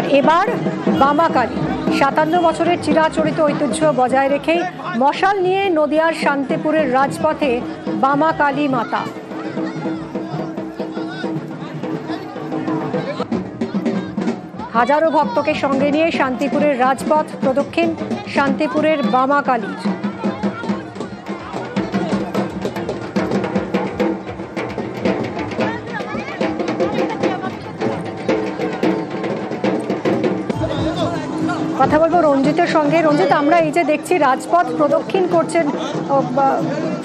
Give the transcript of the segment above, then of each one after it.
আর এবার বামাকালী ৫৭ বছরের চিরাচরিত ঐতিহ্য বজায় রেখেই মশাল নিয়ে নদিয়ার শান্তিপুরের রাজপথে বামাকালী মাতা। হাজারো ভক্তকে সঙ্গে নিয়ে শান্তিপুরের রাজপথ প্রদক্ষিণ শান্তিপুরের বামাকালীর। কথা বলবো রঞ্জিতের সঙ্গে। রঞ্জিত, আমরা এই যে দেখছি রাজপথ প্রদক্ষিণ করছেন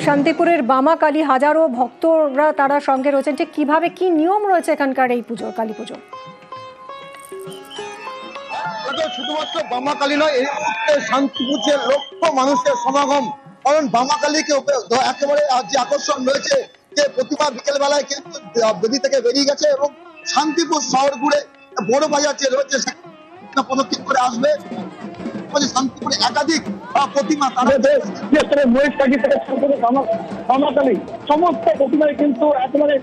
শান্তিপুরের বামাকালী, হাজারো ভক্তরা তারা সঙ্গে রয়েছেন, ঠিক কিভাবে কি নিয়ম রয়েছে এখানকার এই পুজো, কালী পুজো? শুধুমাত্র বামাকালী নয়, এই মুহূর্তে শান্তিপুর যে লক্ষ মানুষের সমাগম, কারণ বামাকালীকে একেবারে যে আকর্ষণ রয়েছে যে প্রতিমা বিকেল বেলায় কিন্তু বেদি থেকে বেরিয়ে গেছে এবং শান্তিপুর শহর ঘুরে বড় বাজার যে রয়েছে পদক্ষেপ করে আসবে। শান্তিপুরে একাধিক প্রতিমা বামাকালী সমস্ত প্রতিমায় কিন্তু একেবারে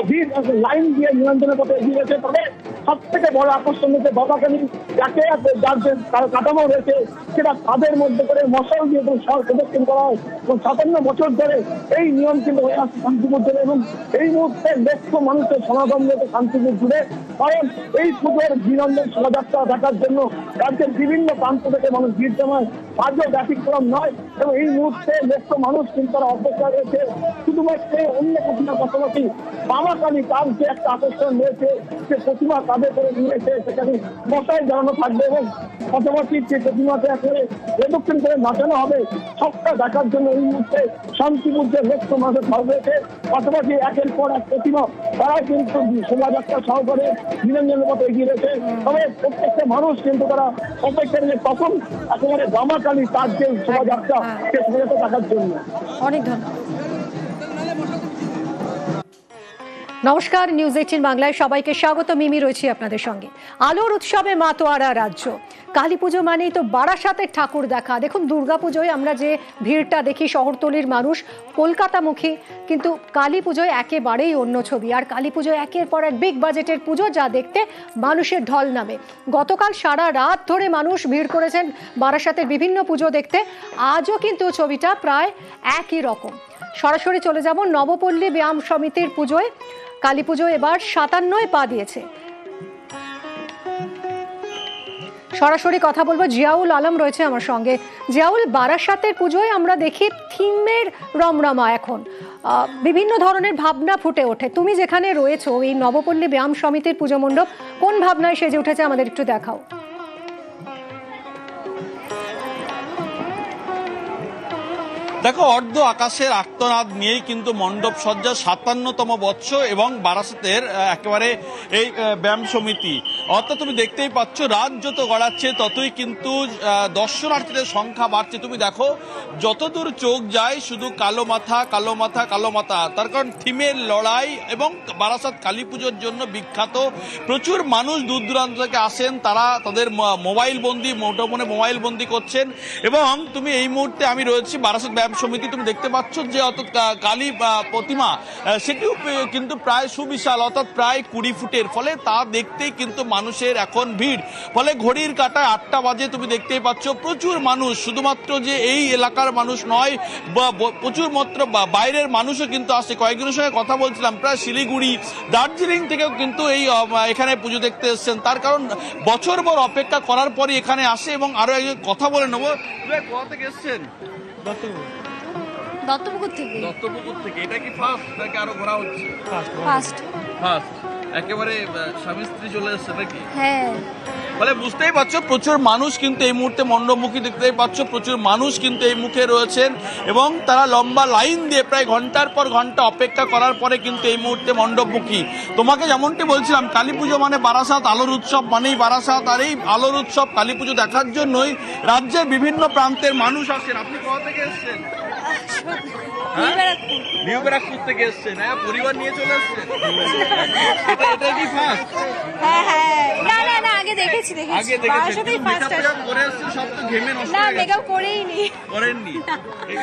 ভিড় লাইন দিয়ে নিয়ন্ত্রণের পথে এগিয়ে গেছে। তবে সব থেকে বড় আকর্ষণ হচ্ছে বামাকালী যাকে যার যে কাঠামো রয়েছে সেটা তাদের মধ্যে করে মশাল দিয়ে শহর প্রদক্ষিণ করা হয় এবং ৫৭ বছর ধরে এই নিয়ম কিন্তু হয়ে আসছে শান্তিপুর জুড়ে। এবং এই মুহূর্তে লক্ষ মানুষের সমাগম রয়েছে শান্তিপুর জুড়ে, কারণ এই পুজোর বিনন্দন শোভাযাত্রা দেখার জন্য রাজ্যের বিভিন্ন প্রান্ত থেকে মানুষ ভিড় জমায়, আজও ব্যতিক্রম নয়। এবং এই মুহূর্তে লক্ষ মানুষ কিন্তু তারা অপেক্ষা রয়েছে শুধুমাত্র অন্য প্রতিমার পাশাপাশি বামাকালী তার যে একটা আকর্ষণ রয়েছে সে প্রতিমা তাদের করে নিয়েছে, সেখানে মশাই জ্বালানো থাকবে এবং পাশাপাশি যে প্রতিমাতে একেবারে প্রদক্ষিণ করে নাচানো হবে সবটা দেখার জন্য এই মুহূর্তে শান্তিপুর যে লক্ষ মানুষের ভাব রয়েছে। পাশাপাশি একের পর এক প্রতিমা তারা কিন্তু শোভাযাত্রা সহকারে নিরঞ্জনের মতো এগিয়ে রয়েছে। তবে প্রত্যেকটা মানুষ কিন্তু তারা অপেক্ষা নিয়ে কখন একেবারে বামাকালী তার যে শোভাযাত্রা সে শোভাযাত্রা দেখার জন্য। অনেক ধন্যবাদ। নমস্কার, নিউজ 18 বাংলায় সবাইকে স্বাগত। মিমি রয়েছি আপনাদের সঙ্গে। আলোর উৎসবে মাতোয়ারা রাজ্য। কালী পুজো মানেই তো বারাসাতের ঠাকুর দেখা। দেখুন, দুর্গাপুজোয় আমরা যে ভিড়টা দেখি, শহরতলির মানুষ কলকাতামুখী, কিন্তু কালী পুজোয় একেবারেই অন্য ছবি। আর কালী পুজোয় একের পর এক বিগ বাজেটের পুজো, যা দেখতে মানুষের ঢল নামে। গতকাল সারা রাত ধরে মানুষ ভিড় করেছেন বারাসাতের বিভিন্ন পুজো দেখতে। আজও কিন্তু ছবিটা প্রায় একই রকম। সরাসরি চলে যাব নবপল্লী ব্যায়াম সমিতির পুজোয়। কালী পুজো এবার ৫৭ পা দিয়েছে। সরাসরি কথা বলবো, জিয়াউল আলম রয়েছে আমার সঙ্গে। জিয়াউল, বারাসাতের পুজোয় আমরা দেখি থিমের রমরমা, এখন বিভিন্ন ধরনের ভাবনা ফুটে ওঠে। তুমি যেখানে রয়েছো এই নবপল্লী ব্যায়াম সমিতির পুজো মণ্ডপ, কোন ভাবনায় সেজে উঠেছে আমাদের একটু দেখাও। দেখো, অর্ধ আকাশের আর্তনাদ নিয়েই কিন্তু মণ্ডপ সজ্জা ৫৭তম বৎসর এবং বারাসাতের একেবারে এই ব্যায়াম সমিতি। অর্থাৎ তুমি দেখতেই পাচ্ছ, রাত যত গড়াচ্ছে ততই কিন্তু দর্শনার্থীদের সংখ্যা বাড়ছে। তুমি দেখো, যতদূর চোখ যায় শুধু কালো মাথা কালো মাথা কালো মাথা। তার কারণ থিমের লড়াই এবং বারাসাত কালী পুজোর জন্য বিখ্যাত। প্রচুর মানুষ দূর দূরান্ত থেকে আসেন, তারা তাদের মোবাইল বন্দি, মুঠোফোনে মোবাইল বন্দি করছেন। এবং তুমি এই মুহূর্তে আমি রয়েছি বারাসাত ব্যায়াম সমিতি। তুমি দেখতে পাচ্ছ যে কালী প্রতিমা সেটিও কিন্তু প্রায় সুবিশাল, অর্থাৎ প্রায় ২০ ফুটের। ফলে তা দেখতেই কিন্তু মানুষের এখন ভিড়। ফলে ঘড়ির কাঁটায় ৮টা বাজে। তুমি দেখতেই পাচ্ছ প্রচুর মানুষ, শুধুমাত্র যে এই এলাকার মানুষ নয়, প্রচুর মাত্র বাইরের মানুষও কিন্তু আসে। কয়েকজনের সঙ্গে কথা বলছিলাম, প্রায় শিলিগুড়ি, দার্জিলিং থেকেও কিন্তু এই এখানে পুজো দেখতে এসছেন। তার কারণ বছর ভর অপেক্ষা করার পরই এখানে আসে। এবং আরো একজন কথা বলে নেবো। কোথা থেকে এসছেন? দত্তপুকুর থেকে। এটা কি ফার্স্ট নাকি আরো ঘোরা হচ্ছে? ফার্স্ট। একেবারে স্বামী স্ত্রী চলে এসছে নাকি? হ্যাঁ। ফলে বুঝতেই পারছো প্রচুর মানুষ কিন্তু এই মুহূর্তে মণ্ডপমুখী। দেখতেই পাচ্ছ প্রচুর মানুষ কিন্তু এই মুখে রয়েছেন এবং তারা লম্বা লাইন দিয়ে প্রায় ঘন্টার পর ঘন্টা অপেক্ষা করার পরে কিন্তু এই মুহূর্তে মণ্ডপমুখী। তোমাকে যেমনটি বলছিলাম, কালী পুজো মানে বারাসাত, আলোর উৎসব মানেই বারাসাত। আর এই আলোর উৎসব কালী পুজো দেখার জন্যই রাজ্যের বিভিন্ন প্রান্তের মানুষ আসেন। আপনি কোথা থেকে এসছেন? নিউ ব্যারাকপুর থেকে এসছেন। হ্যাঁ, পরিবার নিয়ে চলে এসছেন। এটা কি ফার্স্ট? হ্যাঁ, না আগে দেখেছি। আগে দেখেছেন মেকআপ করে এসেছেন, সব তো ঘেমে নষ্ট না হয়ে গেছে। মেকআপ করেইনি। করেননি?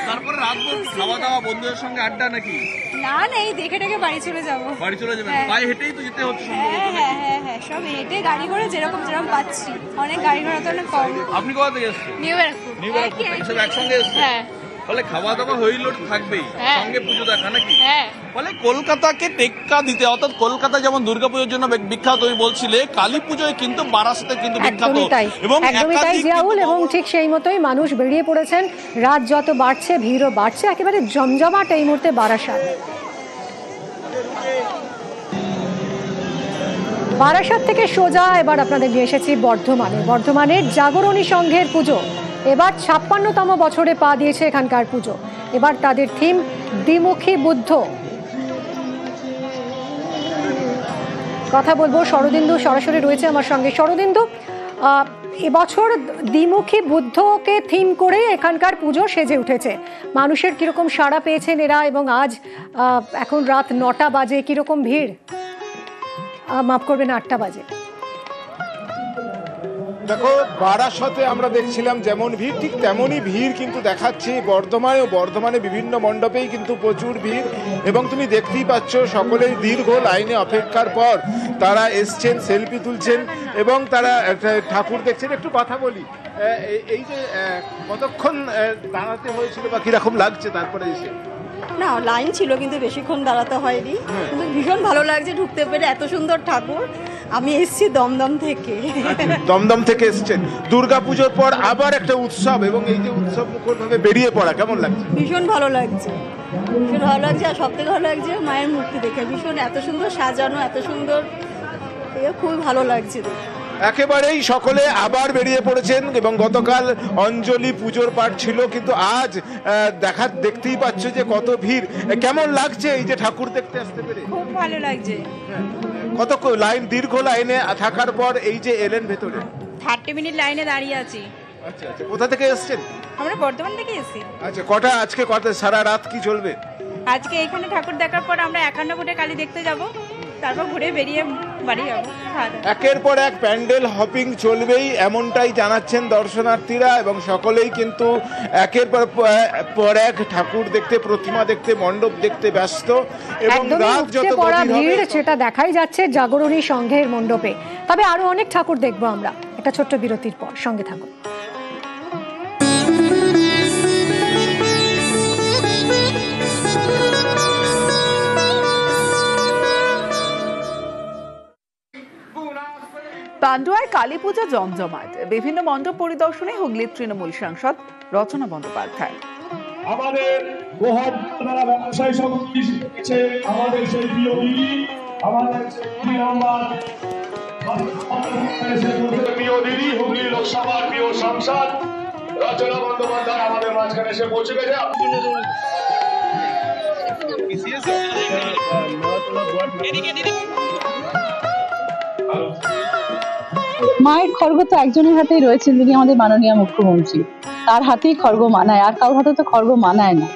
তারপরে রাত ভর খাওয়া দাওয়া, বন্ধুদের সঙ্গে আড্ডা নাকি? না এই দেখে বাড়ি চলে যাব। বাড়ি চলে যাবেন? হ্যাঁ। পায়ে হেঁটেই তো যেতে হচ্ছে হ্যাঁ সম্ভবত হ্যাঁ নাকি? হ্যাঁ হ্যাঁ সব হেঁটে, গাড়ি করে যেরকম পাচ্ছি, অনেক গাড়ি ঘোড়া তো অনেক কম। আপনি কোথা থেকে এসেছেন? নিউ নিউ ব্যারাকপুর থেকে সব একসঙ্গে এসেছেন? হ্যাঁ ফলে খাওয়া দাওয়া হইলো থাকবেই, হ্যাঁ। সঙ্গে পুজো দেখা নাকি? হ্যাঁ ফলে কলকাতাকে টেক্কা দিতে, অর্থাৎ কলকাতা যেমন দুর্গাপুজোর জন্য বিখ্যাত, তুমি বলছিলে কালী পুজোয় কিন্তু বারাসাতে কিন্তু বিখ্যাত। একদমই তাই, এবং একদমই তাই একাধিক জিয়াউল, কিন্তু এবং ঠিক সেই মতোই মানুষ বেরিয়ে পড়েছেন। রাত যত বাড়ছে ভিড়ও বাড়ছে, একেবারে জমজমাট এই মুহূর্তে বারাসাত। বারাসাত থেকে সোজা এবার আপনাদের নিয়ে এসেছি বর্ধমানের জাগরণী সংঘের পুজো। এবার 56তম বছরে পা দিয়েছে এখানকার পুজো। এবার তাদের থিম দ্বিমুখী বুদ্ধ। কথা বলবো শরদিন্দু সরাসরি রয়েছে আমার সঙ্গে। শরদিন্দু, এবছর দ্বিমুখী বুদ্ধকে থিম করে এখানকার পুজো সেজে উঠেছে। মানুষের কিরকম সাড়া পেয়েছেন এরা, এবং আজ এখন রাত 9টা বাজে, কিরকম ভিড়? মাফ করবেন, 8টা বাজে। দেখো, বারাসতে আমরা দেখছিলাম যেমন ভিড়, ঠিক তেমনই ভিড় কিন্তু দেখাচ্ছে বর্ধমানে বিভিন্ন মণ্ডপেই কিন্তু প্রচুর ভিড়। এবং তুমি দেখতেই পাচ্ছ সকলেই দীর্ঘ লাইনে অপেক্ষার পর তারা এসছেন, সেলফি তুলছেন এবং তারা ঠাকুর দেখছেন। একটু কথা বলি, এই যে কতক্ষণ দাঁড়াতে হয়েছিল বা কিরকম লাগছে তারপরে এসে? না, লাইন ছিল কিন্তু বেশিক্ষণ দাঁড়াতে হয়নি, কিন্তু ভীষণ ভালো লাগছে ঢুকতে পেরে, এত সুন্দর ঠাকুর। আমি এসেছি দমদম থেকে। দমদম থেকে এসছেন। দুর্গাপুজোর পর আবার একটা উৎসব, এবং এই যে উৎসব মুখরভাবে বেরিয়ে পড়া, কেমন লাগছে? ভীষণ ভালো লাগছে, ভীষণ ভালো লাগছে। আর সব থেকে ভালো লাগছে মায়ের মূর্তি দেখে, ভীষণ এত সুন্দর সাজানো, এত সুন্দর, খুবই ভালো লাগছে। একেবারেই সকলে আবার বেরিয়ে পড়েছেন এবং গতকাল অঞ্জলি পুজোর পাঠ ছিল, কিন্তু আজ দেখতেই পাচ্ছ যে কত ভিড়। কেমন লাগছে এই যে ঠাকুর দেখতে আসতে পেরে? খুব ভালো লাগছে। কত লাইন, দীর্ঘ লাইনে থাকার পর এই যে এলেন ভেতরে? 30 মিনিট লাইনে দাঁড়িয়ে আছি। আচ্ছা আচ্ছা, কোথা থেকে এসেছেন? আমরা বর্ধমান থেকে এসেছি। আচ্ছা, আজকে সারা রাত কি চলবে? আজকে এখানে ঠাকুর দেখার পর আমরা 51 ফুটে কালী দেখতে যাব, তারপর ঘুরে বেরিয়ে বাড়ি যাবো। একের পর এক প্যান্ডেল হপিং চলবেই, এমনটাই জানাচ্ছেন দর্শনার্থীরা। এবং সকলেই কিন্তু একের পর এক ঠাকুর দেখতে, প্রতিমা দেখতে, মণ্ডপ দেখতে ব্যস্ত। এবং রাত যত ভিড় সেটা দেখাই যাচ্ছে জাগরণী সংঘের মণ্ডপে। তবে আরো অনেক ঠাকুর দেখবো আমরা একটা ছোট্ট বিরতির পর। সঙ্গে থাকুন। পান্ডুয়ায় কালী পূজা জমজমাট, বিভিন্ন মণ্ডপ পরিদর্শনে হুগলির তৃণমূল সাংসদ রচনা বন্দ্যোপাধ্যায়। আমাদের ব্যবসায়ী সমিতি, আমাদের সেই বিওডি, আমাদের বিওডি হুগলি লোকসভার প্রিয় সাংসদ রচনা বন্দ্যোপাধ্যায় আমাদের মাঝখানে এসে পৌঁছে গেছে। মায়ের খড়গ তো একজনের হাতেই রয়েছেন, যিনি আমাদের মাননীয় মুখ্যমন্ত্রী। তার হাতেই খড়গ মানায়, আর কারোর হাতে তো খড়গ মানায় না।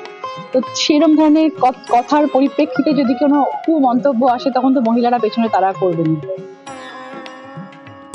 তো সেরকম ধরনের কথার পরিপ্রেক্ষিতে যদি কোনো কুমন্তব্য আসে, তখন তো মহিলারা পেছনে তারা করবেন।